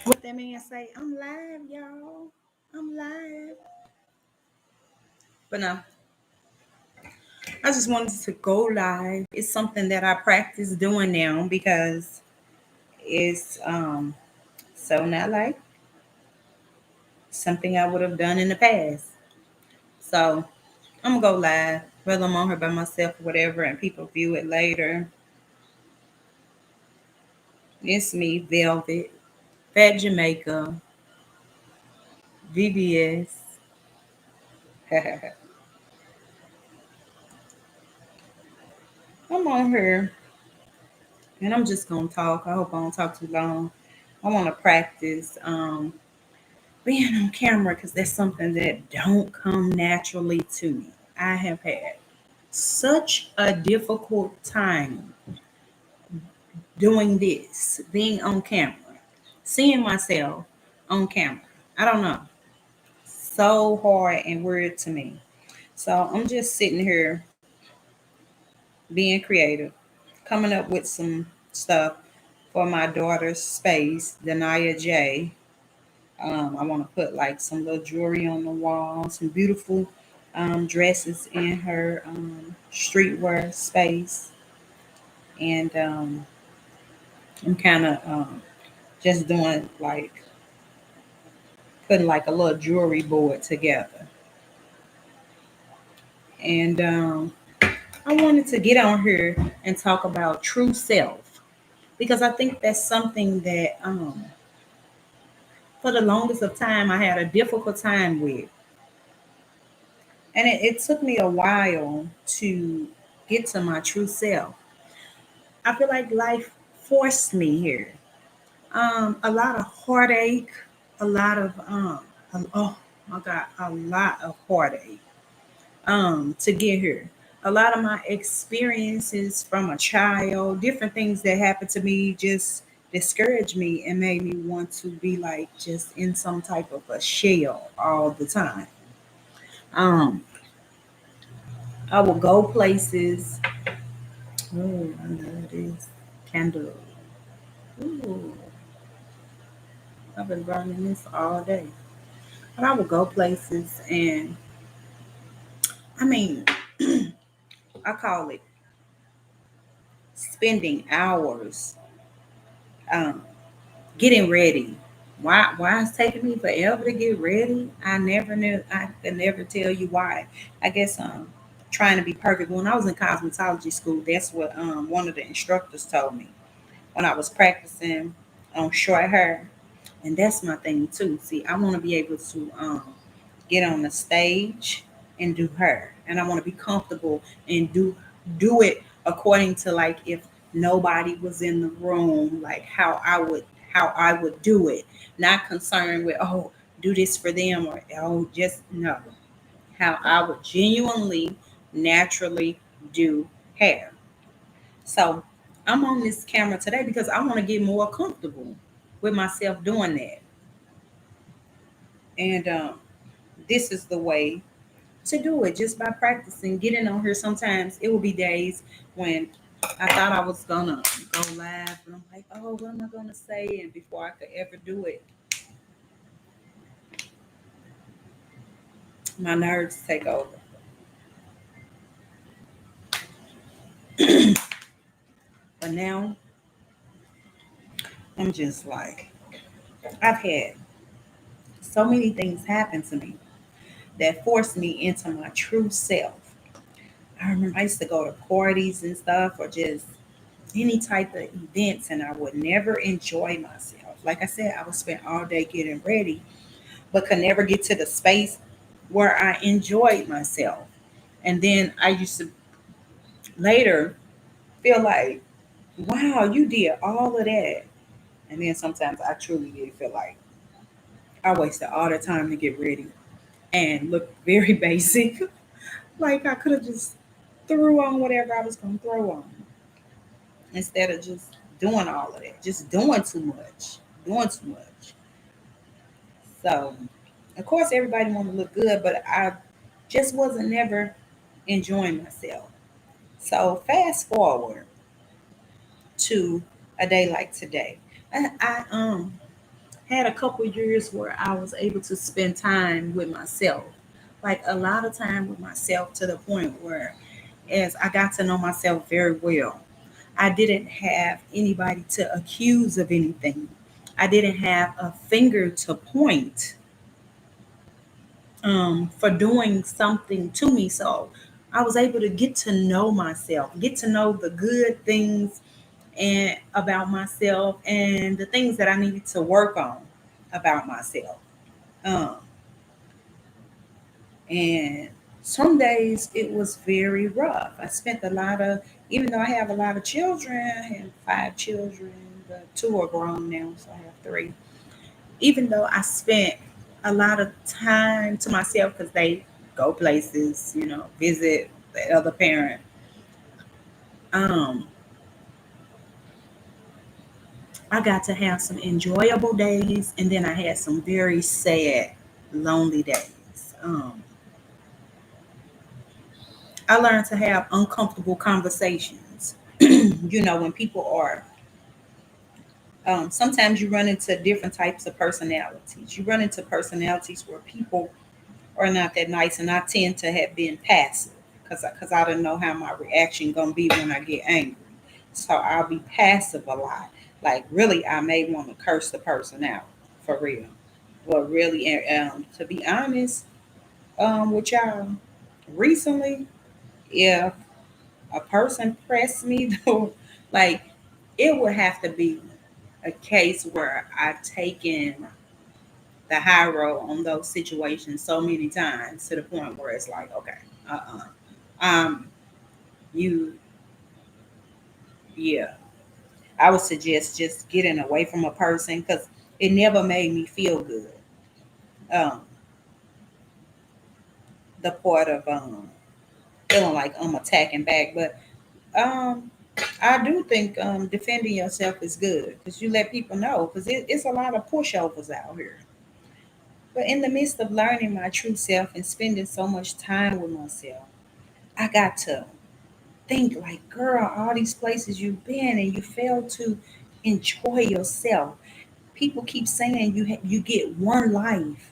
What that man say? I'm live, y'all. I'm live. But no, I just wanted to go live. It's something that I practice doing now because it's so not like something I would have done in the past. So I'm gonna go live, whether I'm on here by myself or whatever, and people view it later. It's me, Velvet, Fat Jamaica, VBS. I'm on here and I'm just gonna talk. I hope I don't talk too long. I want to practice being on camera because that's something that don't come naturally to me. I have had such a difficult time doing this, being on camera, seeing myself on camera. I don't know. So hard and weird to me. So I'm just sitting here being creative, coming up with some stuff for my daughter's space, Denia J. I want to put like some little jewelry on the wall, some beautiful dresses in her streetwear space. And I'm kind of just doing like putting like a little jewelry board together. And I wanted to get on here and talk about true self because I think that's something that for the longest of time I had a difficult time with. And it took me a while to get to my true self. I feel like life forced me here. A lot of heartache, a lot of oh my God, a lot of heartache to get here. A lot of my experiences from a child, different things that happened to me just discouraged me and made me want to be like just in some type of a shell all the time. Um, I will go places. Oh, I love this candle. Ooh, I've been burning this all day. But I would go places and I mean, I call it spending hours um, getting ready. Why it's taking me forever to get ready? I never knew. I could never tell you why. I guess trying to be perfect. When I was in cosmetology school, that's what one of the instructors told me when I was practicing on short hair. And that's my thing too. See, I want to be able to get on the stage and do her, and I want to be comfortable and do it according to like if nobody was in the room, like how I would do it, not concerned with oh do this for them or oh just no how I would genuinely naturally do hair. So I'm on this camera today because I want to get more comfortable with myself doing that. And this is the way to do it just by practicing, getting on here. Sometimes it will be days when I thought I was gonna go live, and I'm like, oh, what am I gonna say? And before I could ever do it, my nerves take over. But now I'm just like, I've had so many things happen to me that forced me into my true self. I remember I used to go to parties and stuff or just any type of events and I would never enjoy myself. Like I said, I would spend all day getting ready, but could never get to the space where I enjoyed myself. And then I used to later feel like, wow, you did all of that. And then sometimes I truly did feel like I wasted all the time to get ready and look very basic. Like I could have just threw on whatever I was going to throw on instead of just doing all of that, just doing too much. So, of course, everybody want to look good, but I just wasn't never enjoying myself. So, fast forward, to a day like today. I had a couple years where I was able to spend time with myself, like a lot of time with myself to the point where, as I got to know myself very well, I didn't have anybody to accuse of anything. I didn't have a finger to point for doing something to me. So I was able to get to know myself, get to know the good things and about myself and the things that I needed to work on about myself. Um, and some days it was very rough. I spent a lot of, even though I have a lot of children, I have 5 children, but 2 are grown now, so I have 3. Even though I spent a lot of time to myself because they go places, visit the other parent. Um, I got to have some enjoyable days, and then I had some very sad, lonely days. I learned to have uncomfortable conversations. When people are, sometimes you run into different types of personalities. You run into personalities where people are not that nice, and I tend to have been passive because I don't know how my reaction gonna be when I get angry. So I'll be passive a lot. Like really, I may want to curse the person out for real. But really, to be honest, with y'all, recently, if a person pressed me, though, like it would have to be a case where I've taken the high road on those situations so many times to the point where it's like, okay, um, you, yeah, I would suggest just getting away from a person because it never made me feel good. Um, the part of feeling like I'm attacking back, but um, I do think defending yourself is good because you let people know because it's a lot of pushovers out here. But in the midst of learning my true self and spending so much time with myself, I got to think like, girl, all these places you've been and you fail to enjoy yourself. People keep saying you get one life.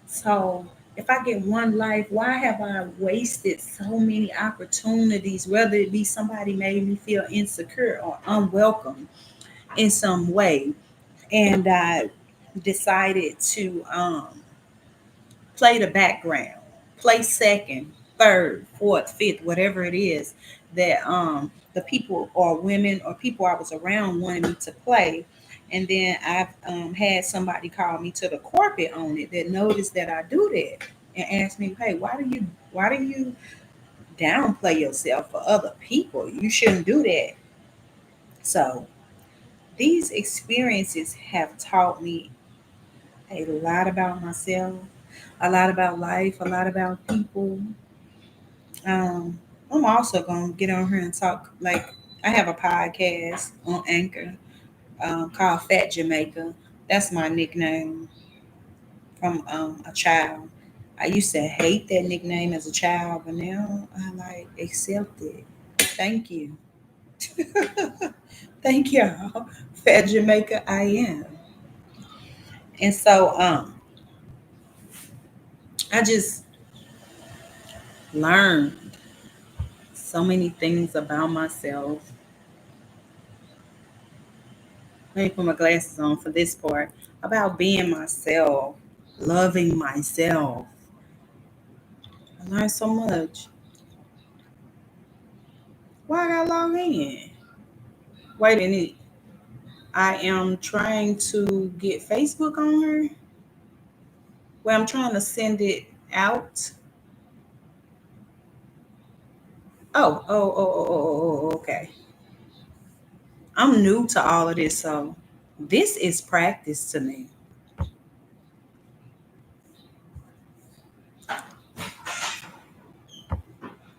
So if I get one life, why have I wasted so many opportunities? Whether it be somebody made me feel insecure or unwelcome in some way, and I decided to play the background, play second, third, fourth, fifth, whatever it is that the people or women or people I was around wanted me to play. And then I've had somebody call me to the carpet on it that noticed that I do that and asked me, "Hey, why do you downplay yourself for other people? You shouldn't do that." So these experiences have taught me a lot about myself, a lot about life, a lot about people. Um, I'm also gonna get on here and talk. Like I have a podcast on Anchor called Fat Jamaica. That's my nickname from a child. I used to hate that nickname as a child, but now I like accept it. Thank you, thank y'all. Fat Jamaica, I am. And so I just learned so many things about myself. Let me put my glasses on for this part. About being myself, loving myself. I learned so much. Why I got log in? Wait a minute. I am trying to get Facebook on her. Well, I'm trying to send it out. Oh, okay. I'm new to all of this, so this is practice to me.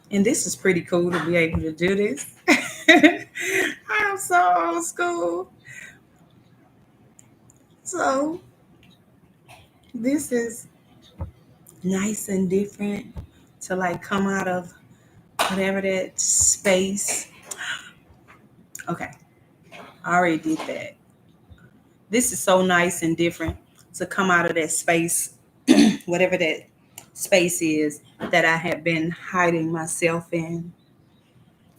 And this is pretty cool to be able to do this. I'm so old school. So this is nice and different to like come out of whatever that space. Okay, I already did that. This is so nice and different to come out of that space, whatever that space is that I have been hiding myself in.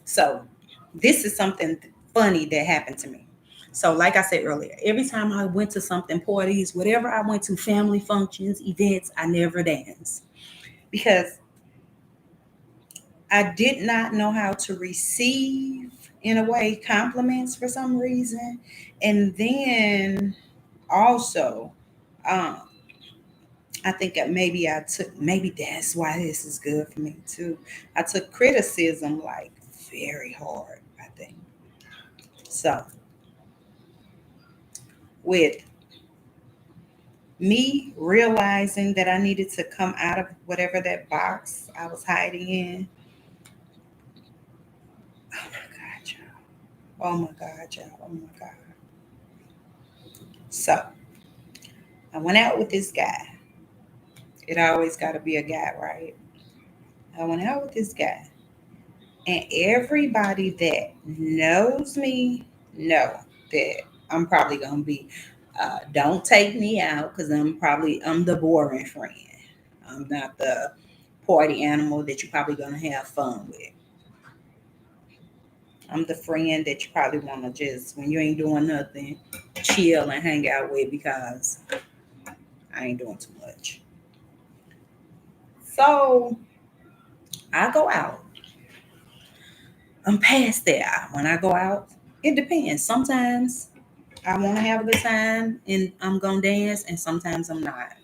So, this is something funny that happened to me. So, like I said earlier, every time I went to something, parties, whatever I went to, family functions, events, I never danced because I did not know how to receive, in a way, compliments for some reason. And then also, um, I think that maybe that's why this is good for me too. I took criticism like very hard, I think. So, with me realizing that I needed to come out of whatever that box I was hiding in, oh my God, y'all. Oh my God, y'all. Oh my God. So, I went out with this guy. It always got to be a guy, right? I went out with this guy. And everybody that knows me know that I'm probably gonna be. Don't take me out because I'm the boring friend. I'm not the party animal that you're probably gonna have fun with. I'm the friend that you probably want to just when you ain't doing nothing, chill and hang out with because I ain't doing too much. So I go out. I'm past that. When I go out, it depends. Sometimes I want to have a good time and I'm going to dance, and sometimes I'm not.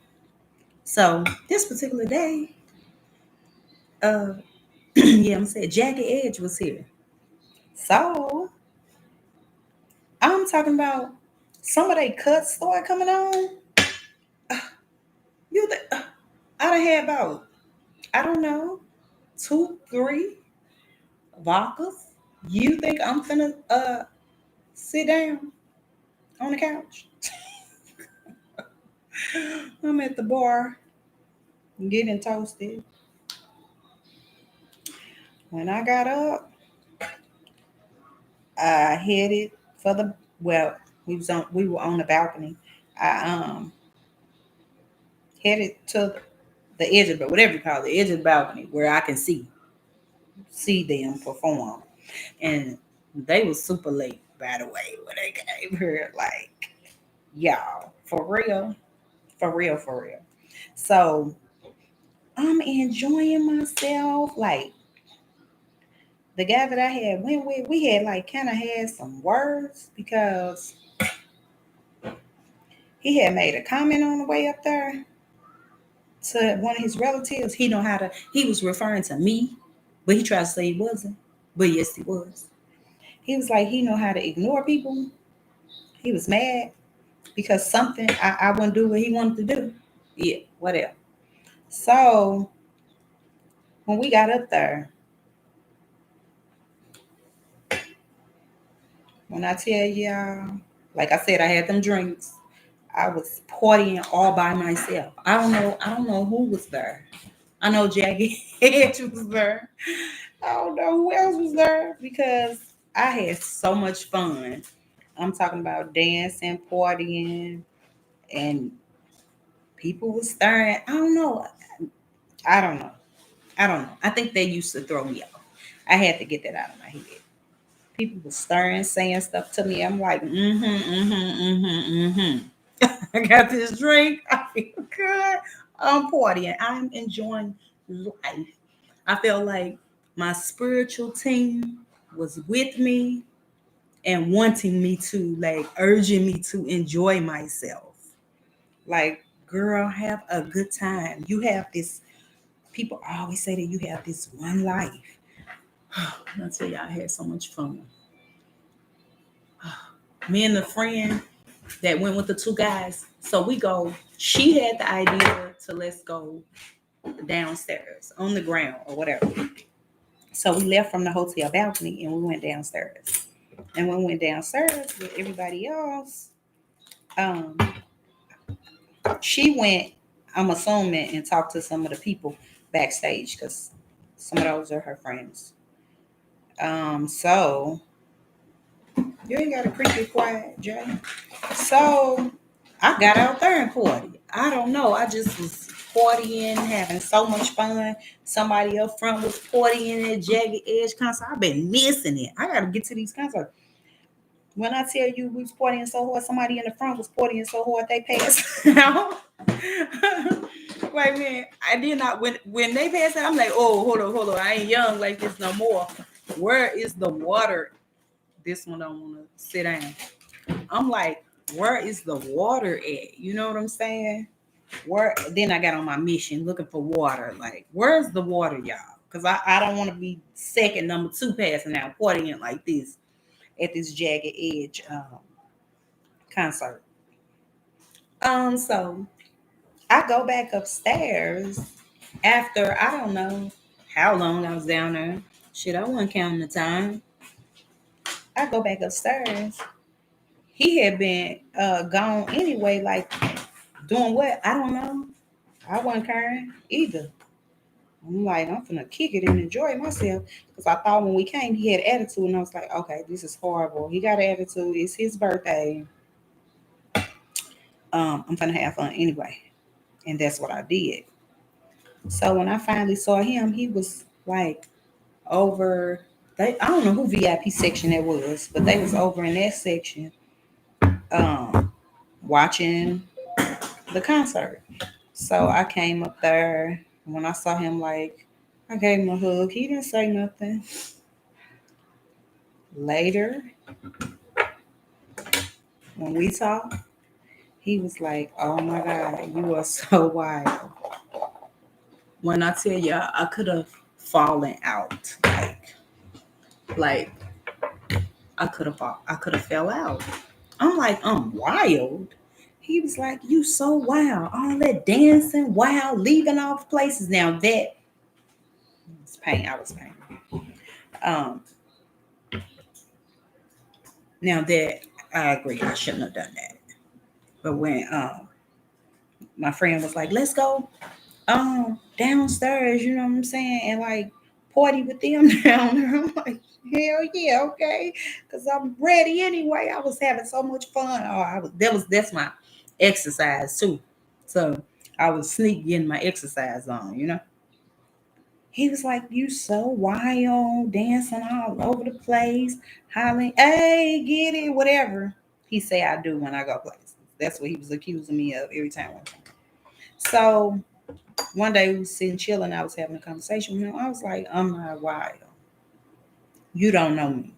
So this particular day, uh, yeah, I'm saying Jagged Edge was here. So I'm talking about some of they cuts started coming on. You, I done had about, I don't know, two, three vodkas. You think I'm finna sit down on the couch? I'm at the bar getting toasted. When I got up, I headed for the well. We were on the balcony. I headed to the edge of the whatever you call it, the edge of the balcony where I can see them perform. And they was super late, by the way, when they came here. Like y'all, for real, for real, for real. So I'm enjoying myself. Like the guy that I had went with, we had like kind of had some words because he had made a comment on the way up there to one of his relatives. He was referring to me, but he tried to say he wasn't. But yes, he was. He was like, he know how to ignore people. He was mad because I wouldn't do what he wanted to do. Yeah, whatever. So when we got up there, when I tell y'all, like I said, I had them drinks. I was partying all by myself. I don't know who was there. I know Jackie Hedge was there. I don't know who else was there because I had so much fun. I'm talking about dancing, partying, and people were staring. I don't know. I don't know. I don't know. I think they used to throw me off. I had to get that out of my head. People were stirring, saying stuff to me. I'm like, I got this drink. I feel good. I'm partying. I'm enjoying life. I felt like my spiritual team was with me and wanting me to, like, urging me to enjoy myself. Like, girl, have a good time. You have this, people always say that you have this one life. I tell you, I had so much fun. Me and the friend that went with the two guys. So we go, she had the idea to let's go downstairs on the ground or whatever. So we left from the hotel balcony and we went downstairs. And when we went downstairs with everybody else, um, she went, I'm assuming, and talked to some of the people backstage because some of those are her friends. So You ain't got to creep it quiet, Jay. So I got out there and party. I don't know. I just was partying, having so much fun. Somebody up front was partying at Jagged Edge concert. I've been missing it. I got to get to these concerts. When I tell you we was partying so hard, somebody in the front was partying so hard they passed out. Wait a minute. I did not when they passed out, I'm like, oh, hold on. I ain't young like this no more. Where is the water? This one don't want to sit down. I'm like, where is the water at? You know what I'm saying? Where then I got on my mission looking for water. Like, where's the water, y'all? Because I don't want to be second number two passing out partying like this at this Jagged Edge concert. So I go back upstairs after I don't know how long I was down there. Shit, I wasn't counting the time. I go back upstairs. He had been gone anyway, like doing what? I don't know. I wasn't caring either. I'm like, I'm gonna kick it and enjoy myself. Because I thought when we came, he had attitude, and I was like, okay, this is horrible. He got attitude. It's his birthday. I'm gonna have fun anyway. And that's what I did. So when I finally saw him, he was like over I don't know who VIP section that was, but they was over in that section um watching the concert. So I came up there. When I saw him, like, I gave him a hug. He didn't say nothing. Later, when we talked, he was like, oh my God, you are so wild. When I tell you, I could have fallen out. Like I could have fell out. I'm like, I'm wild. He was like, you so wild. All that dancing, wild, leaving off places. Now that was pain. I was pain. Um, Now that I agree, I shouldn't have done that. But when my friend was like, let's go downstairs, you know what I'm saying, and like party with them down there. I'm like, hell yeah, okay, because I'm ready anyway. I was having so much fun. Oh, that's my exercise too. So I was sneak getting my exercise on, you know. He was like, you so wild, dancing all over the place, hollering, hey, get it, whatever he say I do when I go places. That's what he was accusing me of every time. So one day we was sitting chilling. I was having a conversation with him. I was like, I'm not wild. You don't know me.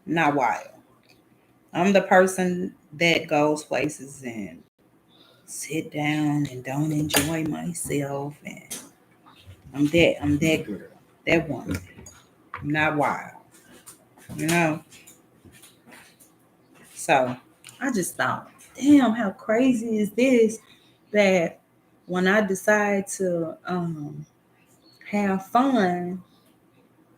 Not wild. I'm the person that goes places and sit down and don't enjoy myself. And I'm that girl. That woman. I'm not wild. You know? So I just thought, damn, how crazy is this that when I decide to have fun,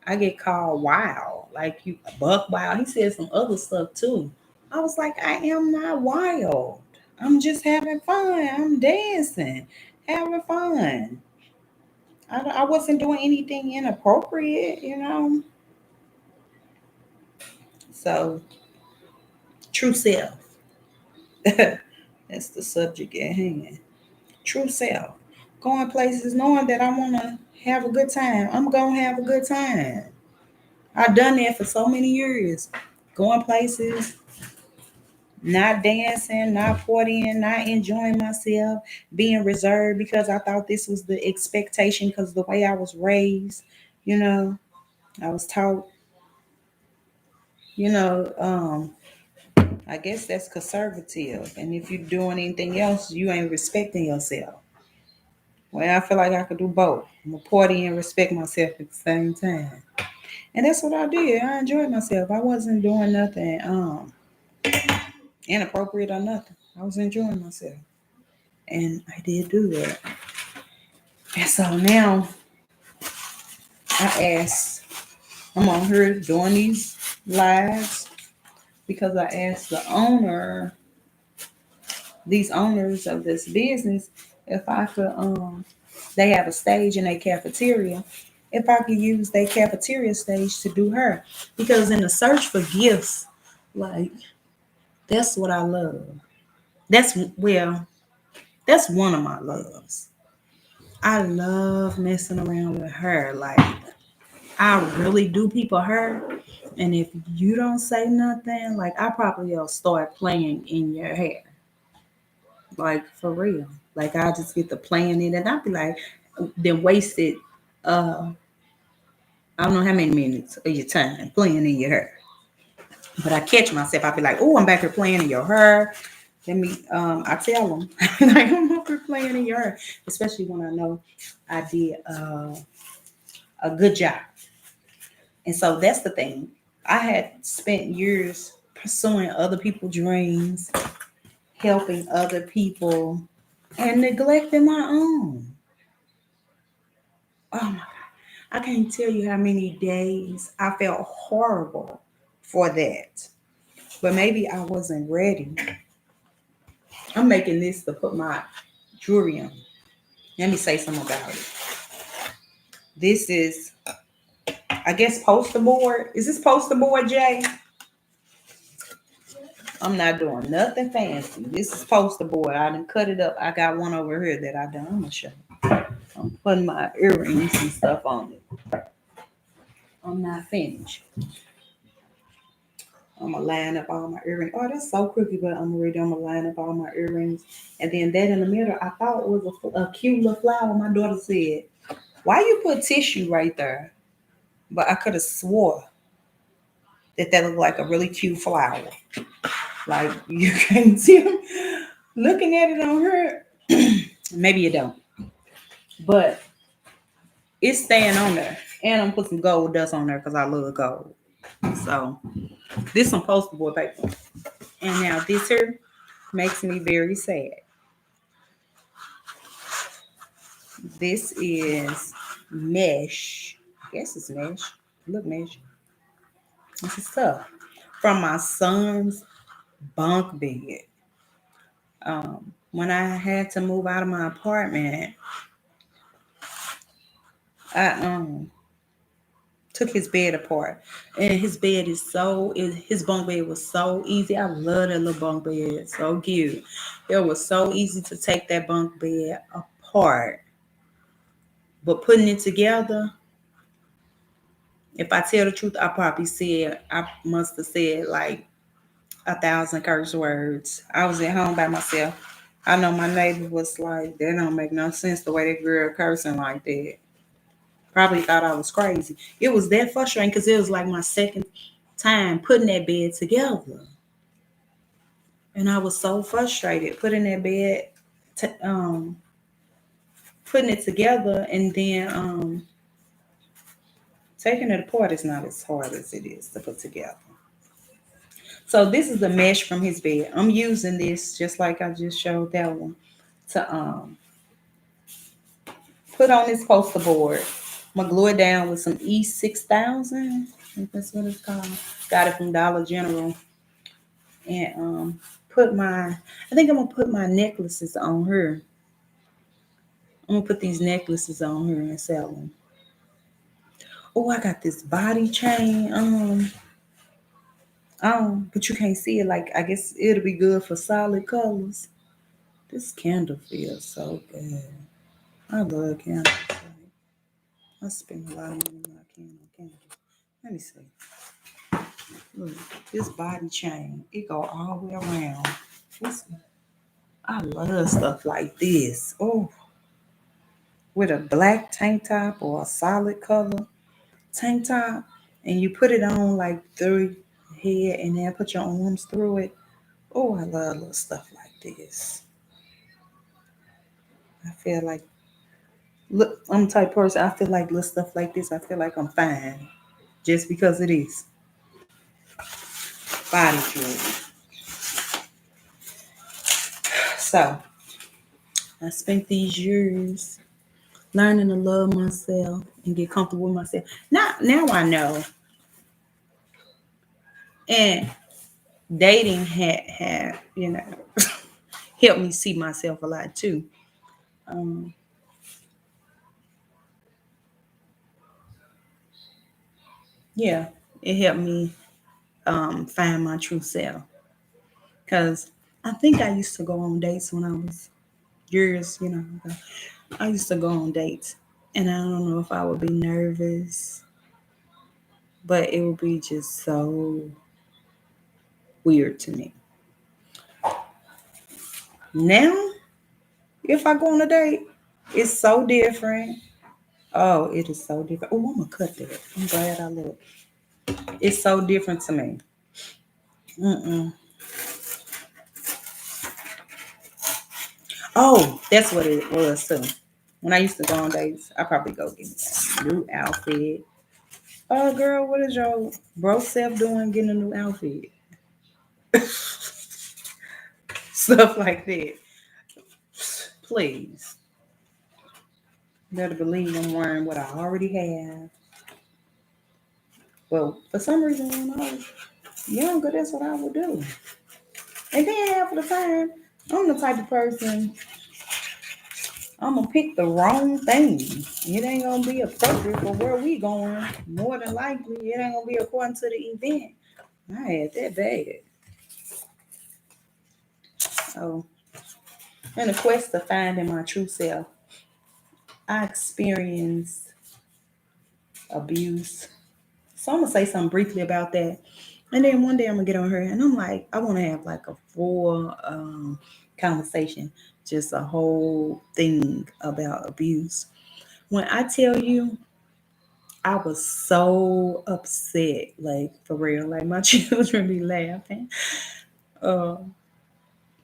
I get called wild, like you buck wild. He said some other stuff too. I was like, I am not wild. I'm just having fun. I'm dancing, having fun. I wasn't doing anything inappropriate, you know. So true self. That's the subject at hand. True self. Going places knowing that I want to have a good time. I'm going to have a good time. I've done that for so many years. Going places, not dancing, not partying, not enjoying myself, being reserved because I thought this was the expectation because the way I was raised, you know, I was taught, you know, I guess that's conservative. And if you're doing anything else, you ain't respecting yourself. Well, I feel like I could do both. I'm a party and respect myself at the same time. And that's what I did. I enjoyed myself. I wasn't doing nothing inappropriate or nothing. I was enjoying myself. And I did do that. And so now I asked, I'm on here doing these lives because I asked these owners of this business, if I could, they have a stage in a cafeteria, if I could use their cafeteria stage to do her. Because in the search for gifts Like, that's what I love. That's, well, that's one of my loves. I love messing around with her. Like, I really do people hair. And if you don't say nothing, like, I probably will start playing in your hair. Like, for real. Like, I just get to playing it, and I'll be like, then wasted uh I don't know how many minutes of your time playing in your hair. But I catch myself, I be like, oh, I'm back here playing in your hair. Let me I tell them like, I'm up here playing in your hair. Especially when I know I did a good job. And so that's the thing. I had spent years pursuing other people's dreams, helping other people, and neglecting my own. Oh my God. I can't tell you how many days I felt horrible for that. But maybe I wasn't ready. I'm making this to put my jewelry on. Let me say something about it. This is, I guess, poster board. Is this poster board, Jay? I'm not doing nothing fancy. This is poster board. I done cut it up. I got one over here that I done. I'm gonna show you. I'm putting my earrings and stuff on it. I'm not finished. I'm gonna line up all my earrings. Oh, that's so crooked, but I'm ready. I'm gonna line up all my earrings, and then that in the middle, I thought it was a cute little flower. My daughter said, "Why you put tissue right there?" But I could have swore that looked like a really cute flower. Like, you can't see them looking at it on her. Maybe you don't, but it's staying on there. And I'm put some gold dust on there because I love gold. So this some poster board paper. And now this here makes me very sad. This is mesh. I guess it's mesh. Look, mesh. This is stuff from my son's bunk bed. When I had to move out of my apartment, I took his bed apart, and his bed his bunk bed was so easy. I love that little bunk bed, so cute. It was so easy to take that bunk bed apart, but putting it together, if I tell the truth, I must have said like 1,000 curse words. I was at home by myself. I know my neighbor was like, that don't make no sense the way that girl cursing like that. Probably thought I was crazy. It was that frustrating because it was like my second time putting that bed together. And I was so frustrated putting that bed, to, putting it together, and then taking it apart is not as hard as it is to put together. So this is the mesh from his bed. I'm using this just like I just showed that one to put on this poster board. I'm gonna glue it down with some E6000. I think that's what it's called. Got it from Dollar General. And put my I think I'm gonna put my necklaces on her. I'm gonna put these necklaces on her and sell them. Oh, I got this body chain. But you can't see it. Like, I guess it'll be good for solid colors. This candle feels so good. I love candles. Like, I spend a lot of money on my candles. Let me see. Look, this body chain, it go all the way around. This, I love stuff like this. Oh, with a black tank top or a solid color tank top, and you put it on like through your head and then put your arms through it. Oh, I love little stuff like this. I feel like, look, I'm the type of person, I feel like little stuff like this, I feel like I'm fine just because it is body jewelry. So I spent these years learning to love myself and get comfortable with myself. Now I know. And dating had helped me see myself a lot too. Um, yeah, it helped me find my true self. Because I think I used to go on dates when I was years, ago. I used to go on dates, and I don't know if I would be nervous, but it would be just so weird to me. Now, if I go on a date, it's so different. Oh, it is so different. Oh, I'm gonna cut that. I'm glad I looked. It's so different to me. Mm-mm. Oh, that's what it was too. When I used to go on dates, I probably go get me a new outfit. Oh, girl, what is your bro self doing getting a new outfit? Stuff like that. Please. Better believe I'm wearing what I already have. Well, for some reason, when I was younger, that's what I would do. And then half of the time, I'm the type of person, I'm gonna pick the wrong thing. It ain't gonna be appropriate for where we going. More than likely, it ain't gonna be according to the event. I had that bad. So, in the quest of finding my true self, I experienced abuse. So I'm gonna say something briefly about that. And then one day I'm gonna get on her and I'm like, I wanna have like a full conversation, just a whole thing about abuse. When I tell you, I was so upset, like for real. Like my children be laughing. Uh,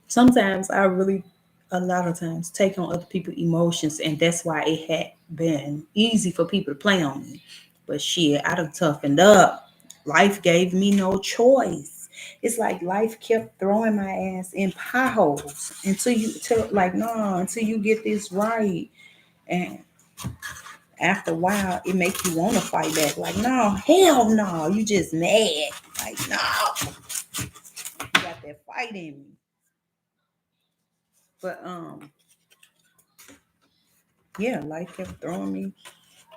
Sometimes I really, a lot of times, take on other people's emotions, and that's why it had been easy for people to play on me. But shit, I done toughened up. Life gave me no choice. It's like life kept throwing my ass in potholes until until you get this right. And after a while, it makes you want to fight back. Like, no, hell no, you just mad. Like, no, you got that fight in me. But yeah, life kept throwing me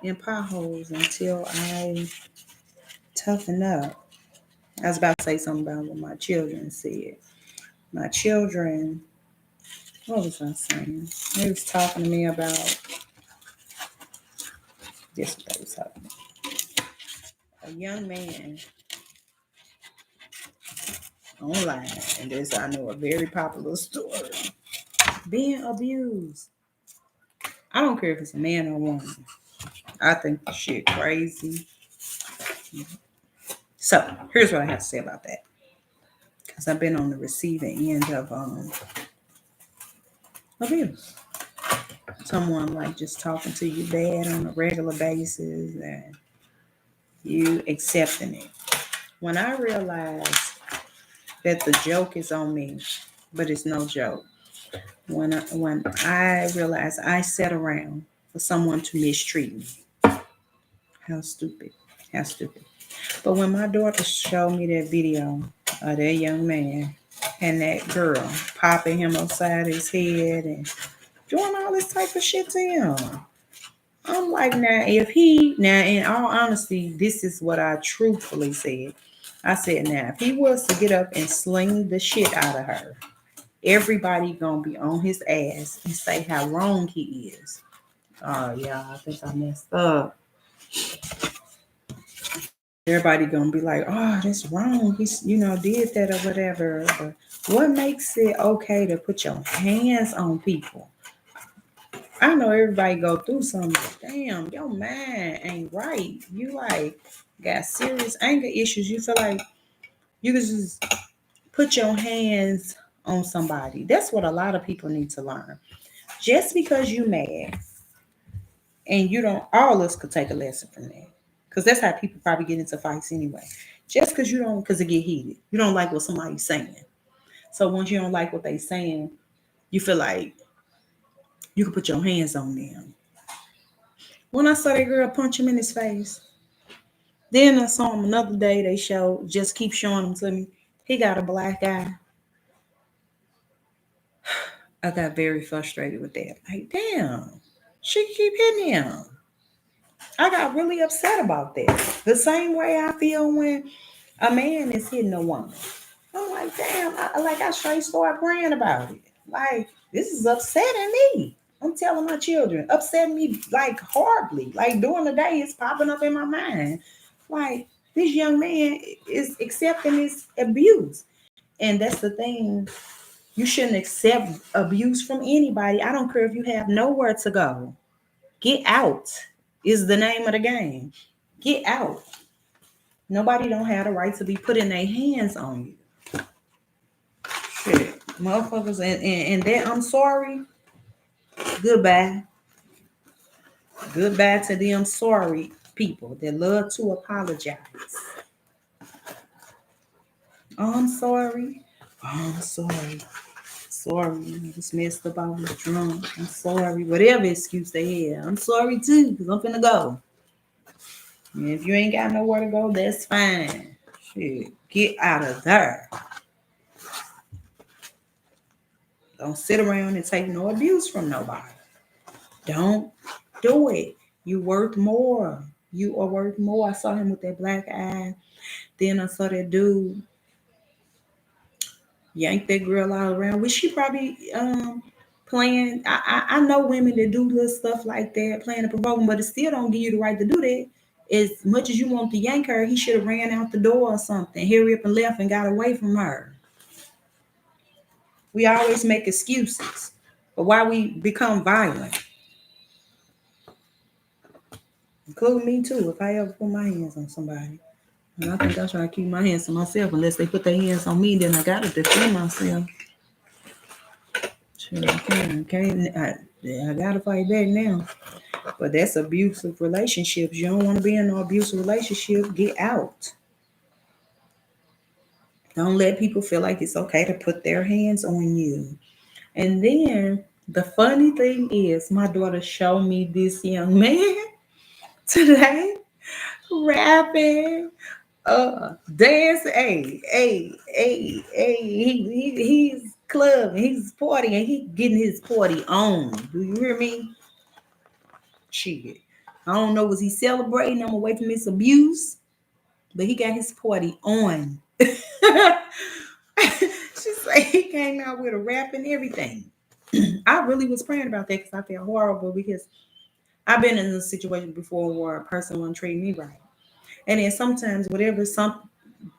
in potholes until I toughened up. I was about to say something about what my children said. My children, what was I saying? They was talking to me about this. What they was talking about. A young man online, and this I know a very popular story. Being abused. I don't care if it's a man or a woman. I think the shit crazy. So here's what I have to say about that. Because I've been on the receiving end of abuse. Someone like just talking to you bad on a regular basis and you accepting it. When I realized that the joke is on me, but it's no joke. When I realized I sat around for someone to mistreat me, how stupid, how stupid. But when my daughter showed me that video of that young man and that girl popping him upside his head and doing all this type of shit to him, I'm like, now, in all honesty, this is what I truthfully said. I said, now, if he was to get up and sling the shit out of her, everybody gonna be on his ass and say how wrong he is. Oh, yeah, I think I messed up. Everybody gonna be like, oh, that's wrong. He's, did that or whatever. But what makes it okay to put your hands on people? I know everybody go through something. Damn, your mind ain't right. You like got serious anger issues. You feel like you can just put your hands on somebody. That's what a lot of people need to learn. Just because you mad and you don't, all of us could take a lesson from that. Because that's how people probably get into fights anyway. Just because you don't, because it get heated. You don't like what somebody's saying. So once you don't like what they saying, you feel like you can put your hands on them. When I saw that girl punch him in his face, then I saw him another day. They just keep showing him to me. He got a black eye. I got very frustrated with that. Like, damn, she keep hitting him. I got really upset about that. The same way I feel when A man is hitting a woman. I'm like, damn, I straight start praying about it. Like, this is upsetting me. I'm telling my children, upsetting me like horribly. Like during the day, it's popping up in my mind. Like, this young man is accepting this abuse. And that's the thing. You shouldn't accept abuse from anybody. I don't care if you have nowhere to go. Get out is the name of the game. Get out. Nobody don't have the right to be putting their hands on you. Shit. Motherfuckers and that I'm sorry. Goodbye. Goodbye to them sorry people that love to apologize. Oh, I'm sorry. Oh, I'm sorry. Sorry. I just messed up. I was drunk. I'm sorry. Whatever excuse they have. I'm sorry too, because I'm finna go. And if you ain't got nowhere to go, that's fine. Shit. Get out of there. Don't sit around and take no abuse from nobody. Don't do it. You worth more. You are worth more. I saw him with that black eye. Then I saw that dude yank that girl all around. Which she probably playing. I know women that do little stuff like that, playing and provoking, but it still don't give you the right to do that. As much as you want to yank her, he should have ran out the door or something. Hurry up and left and got away from her. We always make excuses for why we become violent, including me too. If I ever put my hands on somebody. And I think I try to keep my hands to myself. Unless they put their hands on me, then I gotta defend myself. Sure, I can. Okay, I gotta fight back now. But that's abusive relationships. You don't want to be in no abusive relationship. Get out. Don't let people feel like it's okay to put their hands on you. And then the funny thing is, my daughter showed me this young man today rapping, dancing. He's clubbing, he's partying, he getting his party on. Do you hear me? Shit. I don't know, was he celebrating? I'm away from this abuse, but he got his party on. She said he came out with a rap and everything. I really was praying about that because I felt horrible because I've been in a situation before where a person won't treat me right. And then sometimes whatever some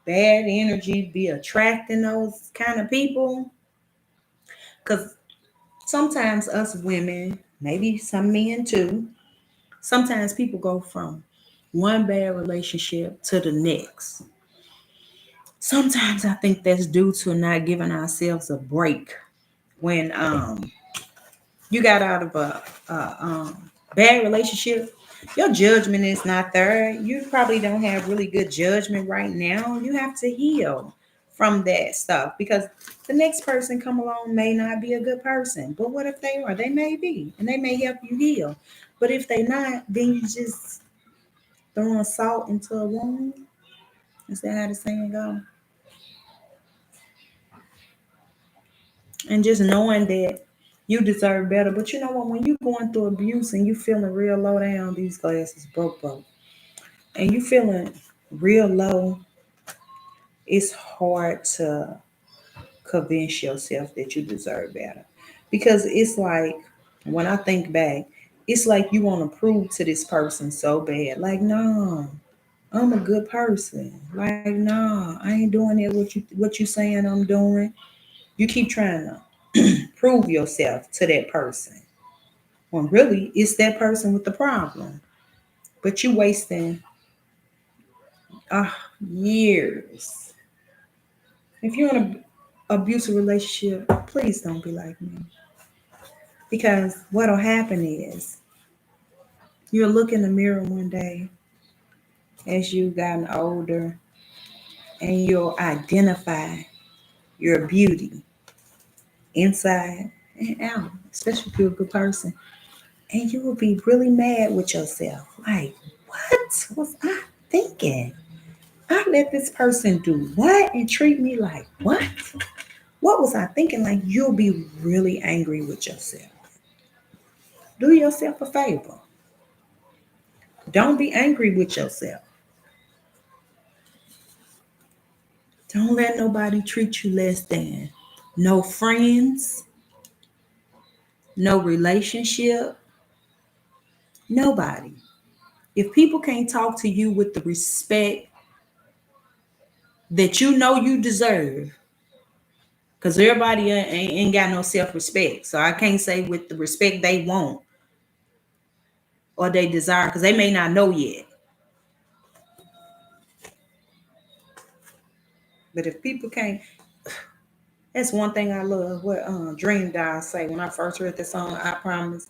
bad energy be attracting those kind of people. Because sometimes us women, maybe some men too, sometimes people go from one bad relationship to the next. Sometimes I think that's due to not giving ourselves a break when you got out of a bad relationship. Your judgment is not there. You probably don't have really good judgment right now. You have to heal from that stuff because the next person come along may not be a good person. But what if they are? They may be, and they may help you heal. But if they not, then you just throwing salt into a wound. Is that how the saying go? And just knowing that you deserve better. But you know what? When you're going through abuse and you feeling real low down, these glasses broke, and you feeling real low, it's hard to convince yourself that you deserve better. Because it's like, when I think back, it's like you want to prove to this person so bad. Like, no, I'm a good person. Like, no, I ain't doing it what you saying I'm doing. You keep trying to prove yourself to that person. When really it's that person with the problem. But you wasting years. If you're in an abusive relationship, please don't be like me. Because what'll happen is you'll look in the mirror one day as you've gotten older and you'll identify your beauty inside and out, especially if you're a good person. And you will be really mad with yourself. Like, what was I thinking? I let this person do what and treat me like what? What was I thinking? Like, you'll be really angry with yourself. Do yourself a favor. Don't be angry with yourself. Don't let nobody treat you less than. No friends, no relationship, nobody. If people can't talk to you with the respect that you know you deserve, because everybody ain't got no self-respect. So I can't say with the respect they want or they desire, because they may not know yet. But if people can't, that's one thing I love. What Dream Doll say when I first heard the song "I Promise,"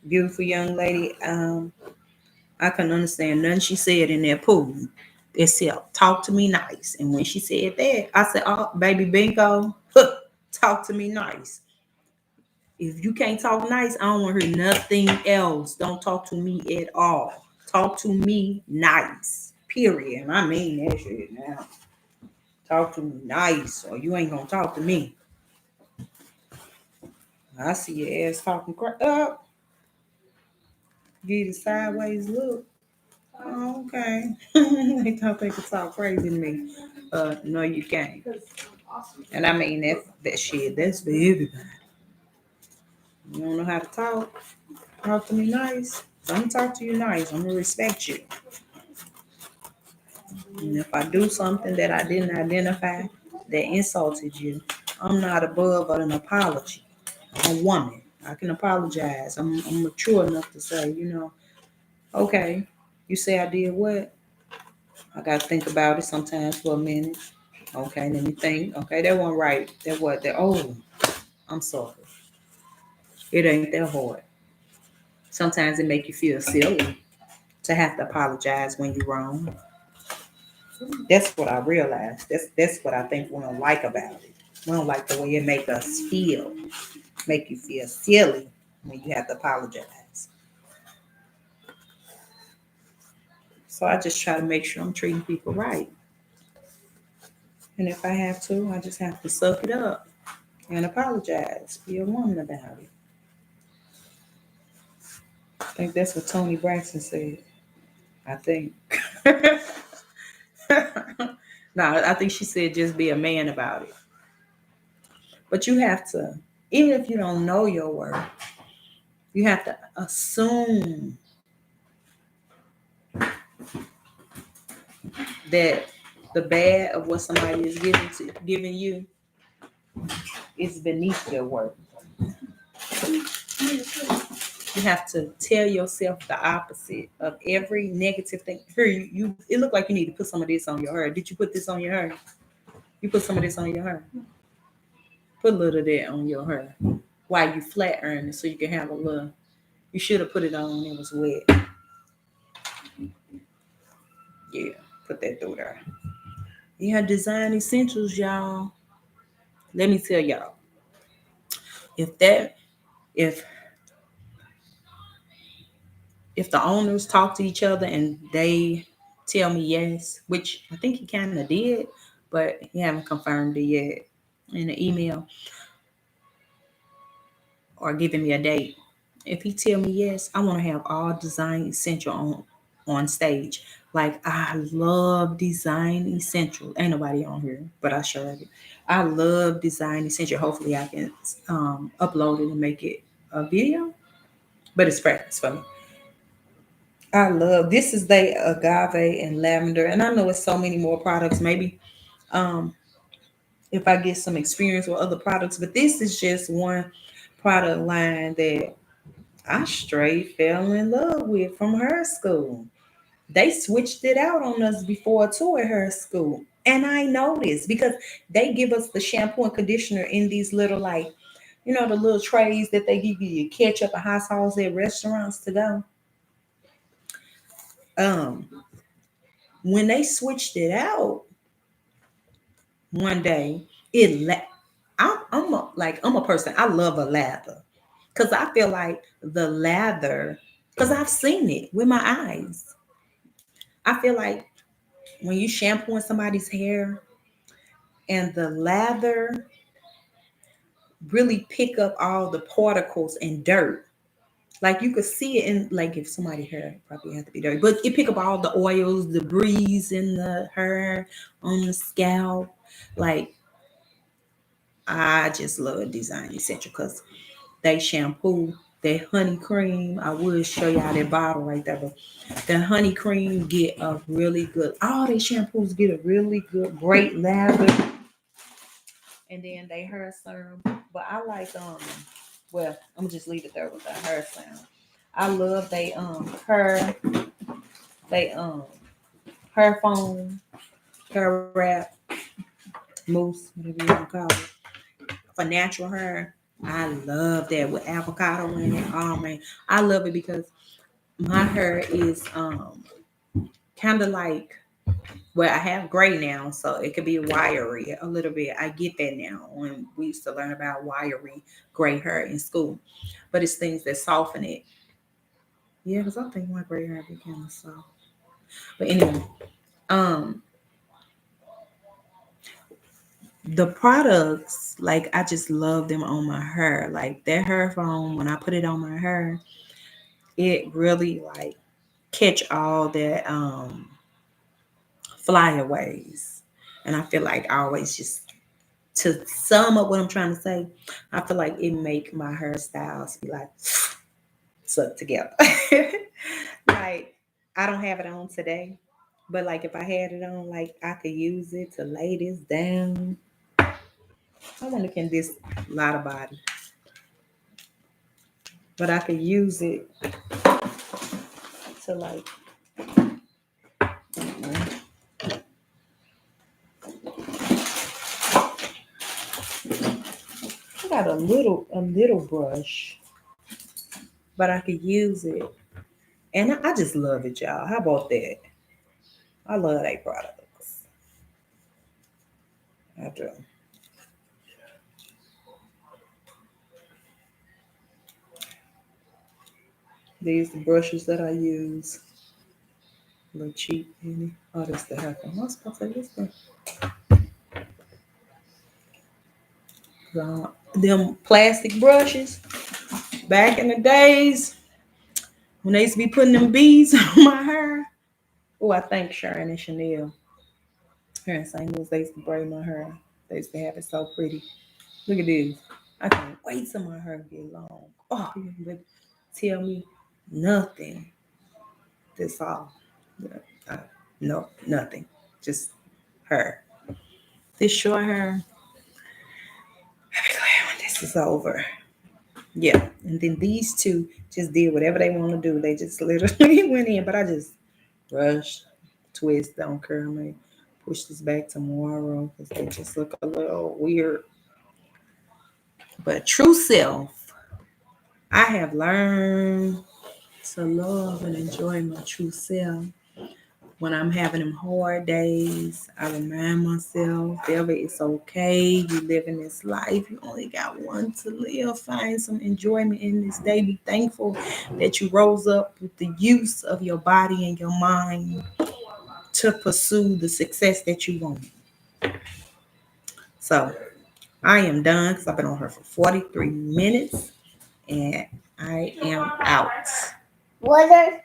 beautiful young lady. I couldn't understand nothing she said in that pool except talk to me nice. And when she said that, I said, "Oh, baby, bingo, talk to me nice. If you can't talk nice, I don't want to hear nothing else. Don't talk to me at all. Talk to me nice. Period." And I mean that shit now. Talk to me nice, or you ain't gonna talk to me. I see your ass talking up. Get a sideways look. Oh, okay. They thought they could talk crazy to me. No, you can't. And I mean that shit. That's for everybody. You don't know how to talk. Talk to me nice. I'm gonna talk to you nice. I'm gonna respect you. And if I do something that I didn't identify that insulted you, I'm not above an apology. I'm a woman. I can apologize. I'm mature enough to say, okay, you say I did what? I gotta think about it sometimes for a minute. Okay, let me think. Okay, that one right. That what? That I'm sorry. It ain't that hard. Sometimes it make you feel silly to have to apologize when you're wrong. That's what I realized. That's what I think we don't like about it. We don't like the way it make us feel, make you feel silly when you have to apologize. So I just try to make sure I'm treating people right. And if I have to, I just have to suck it up and apologize. Be a woman about it. I think that's what Tony Braxton said. I think. No, I think she said just be a man about it. But you have to, even if you don't know your worth, you have to assume that the bad of what somebody is giving you is beneath your worth. You have to tell yourself the opposite of every negative thing. Here, you it looked like you need to put some of this on your hair. Did you put this on your hair? You put some of this on your hair. Put a little of that on your hair while you flat iron it so you can have a little. You should have put it on when it was wet. Yeah, put that through there. Yeah, design essentials, y'all. Let me tell y'all. If that if if the owners talk to each other and they tell me yes, which I think he kind of did, but he haven't confirmed it yet in the email or giving me a date. If he tell me yes, I want to have all design essential on stage. Like I love design essential. Ain't nobody on here, but I sure do. I love design essential. Hopefully, I can upload it and make it a video. But it's practice for me. I love this is the agave and lavender, and I know it's so many more products. Maybe um, if I get some experience with other products, but this is just one product line that I straight fell in love with from her school. They switched it out on us before too at her school, and I noticed because they give us the shampoo and conditioner in these little like, the little trays that they give you ketchup and hot sauce at restaurants to go. Um, when they switched it out one day, I'm a person. I love a lather because I feel like the lather because I've seen it with my eyes. I feel like when you shampooing somebody's hair and the lather really pick up all the particles and dirt. Like you could see it in like if somebody hair probably have to be dirty, but it pick up all the oils, the breeze in the hair on the scalp. Like, I just love Design Essential because they shampoo, that honey cream. I would show y'all that bottle right there, but the honey cream get a really good. All these shampoos get a really good, great lather, and then they hair serum. But I like well, I'm gonna just leave it there with the hair serum. I love they hair foam, hair wrap, mousse, whatever you want to call it, for natural hair. I love that with avocado in it. Oh man, I love it because my hair is kind of like, well, I have gray now, so it could be wiry a little bit. I get that now when we used to learn about wiry gray hair in school, but it's things that soften it. Yeah, because I think my gray hair became soft. But anyway, um, the products, like, I just love them on my hair. Like that hair foam, when I put it on my hair, it really like catch all that flyaways. And I feel like I always just, to sum up what I'm trying to say, I feel like it make my hairstyles be like stuck together. Like, I don't have it on today, but like if I had it on, like I could use it to lay this down. I wonder can this lot of body, but I could use it to like. I got a little brush, but I could use it, and I just love it, y'all. How about that? I love that products. I do. These the brushes that I use. A little cheap, any. Oh, this the hair. I'm supposed to say this thing. Them plastic brushes back in the days when they used to be putting them beads on my hair. Oh, I thank Sharon and Chanel here in St. Louis. They used to braid my hair. They used to have it so pretty. Look at this. I can't wait till my hair get long. Oh, you can tell me nothing. That's all. Yeah, uh, no, nothing. Just her. This short hair. I'll be glad when this is over. Yeah. And then these two just did whatever they want to do. They just literally went in, but I just brush, twist, don't curl me, push this back tomorrow because they just look a little weird. But true self, I have learned to love and enjoy my true self. When I'm having them hard days, I remind myself, Deborah, it's okay. You living this life. You only got one to live. Find some enjoyment in this day. Be thankful that you rose up with the use of your body and your mind to pursue the success that you want. So I am done because I've been on her for 43 minutes and I am out. Water.